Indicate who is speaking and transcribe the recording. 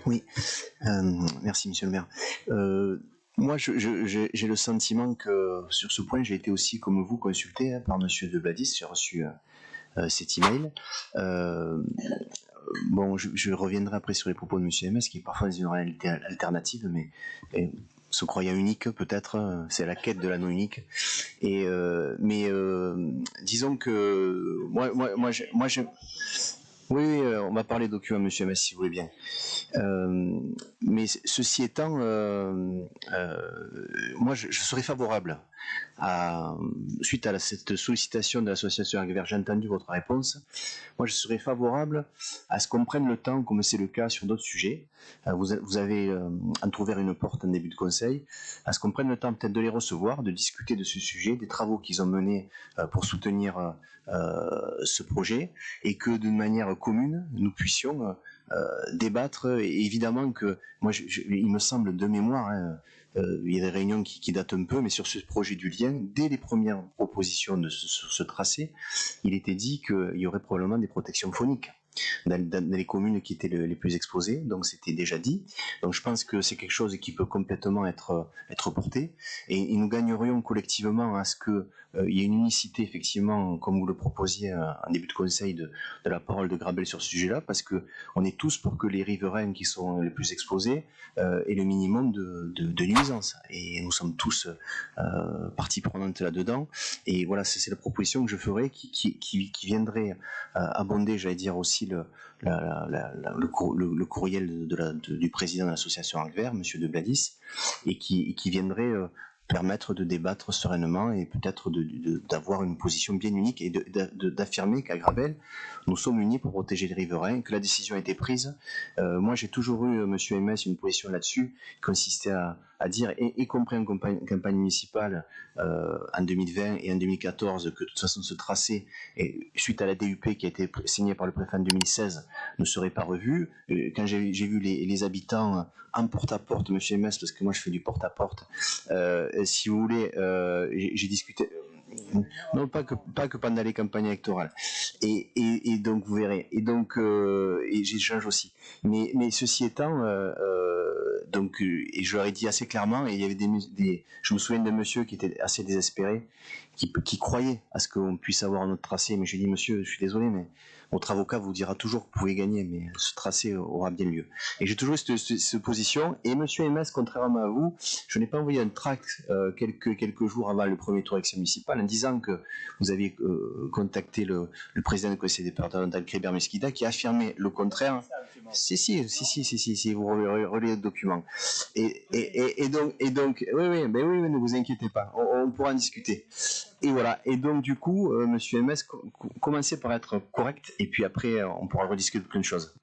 Speaker 1: Oui, merci Monsieur le maire. Moi, j'ai le sentiment que sur ce point, j'ai été aussi, comme vous, consulté par Monsieur de Bladis. J'ai reçu cet email. Bon, je reviendrai après sur les propos de Monsieur MS, qui est parfois une réalité alternative, mais se croyant unique, peut-être, c'est la quête de l'anneau unique. Disons que moi, oui, on va parler documents, Monsieur MS, si vous voulez bien. Mais ceci étant, moi je serais favorable suite à cette sollicitation de l'association Agvert, j'ai entendu votre réponse. Moi je serais favorable à ce qu'on prenne le temps, comme c'est le cas sur d'autres sujets. Vous avez entrouvert une porte en début de conseil, à ce qu'on prenne le temps peut-être de les recevoir, de discuter de ce sujet, des travaux qu'ils ont menés pour soutenir ce projet, et que d'une manière commune, nous puissions débattre. Et évidemment que moi, il me semble de mémoire, il y a des réunions qui datent un peu, mais sur ce projet du lien, dès les premières propositions sur ce tracé, il était dit qu'il y aurait probablement des protections phoniques dans les communes qui étaient les plus exposées, donc c'était déjà dit. Donc je pense que c'est quelque chose qui peut complètement être porté, et nous gagnerions collectivement à ce que il y ait une unicité, effectivement, comme vous le proposiez en début de conseil, de la parole de Grabel sur ce sujet-là, parce que on est tous pour que les riverains qui sont les plus exposés aient le minimum de nuisances, et nous sommes tous partie prenante là-dedans. Et voilà, c'est la proposition que je ferai, qui viendrait abonder, j'allais dire, aussi le courriel du président de l'association Agvert, Monsieur de Bladis, et qui viendrait permettre de débattre sereinement, et peut-être d'avoir une position bien unique, et d'affirmer qu'à Grabel, nous sommes unis pour protéger les riverains, que la décision a été prise. Moi, j'ai toujours eu, Monsieur MS, une position là-dessus, qui consistait à dire, y compris en campagne municipale en 2020 et en 2014, que de toute façon ce tracé, suite à la DUP qui a été signée par le préfet en 2016, ne serait pas revu. Quand j'ai vu les habitants en porte-à-porte, Monsieur MS, parce que moi je fais du porte-à-porte, si vous voulez, j'ai discuté... Non, pas que pendant les campagnes électorales. Et donc vous verrez. Et donc et j'échange aussi. Mais ceci étant, et je leur ai dit assez clairement, et il y avait je me souviens d'un monsieur qui était assez désespéré, qui croyait à ce qu'on puisse avoir notre tracé, mais j'ai dit, monsieur, je suis désolé, mais votre avocat vous dira toujours que vous pouvez gagner, mais ce tracé aura bien lieu. Et j'ai toujours eu cette position, et monsieur MS, contrairement à vous, je n'ai pas envoyé un tract quelques jours avant le premier tour élection municipale en disant que vous aviez contacté le président du conseil départemental, Kléber Mesquida, qui a affirmé le contraire. Si, vous relayez le document. Et donc, oui, ne vous inquiétez pas, on pourra en discuter. Et voilà. Et donc, du coup, monsieur MS, commencez par être correct, et puis après, on pourra rediscuter de plein de choses.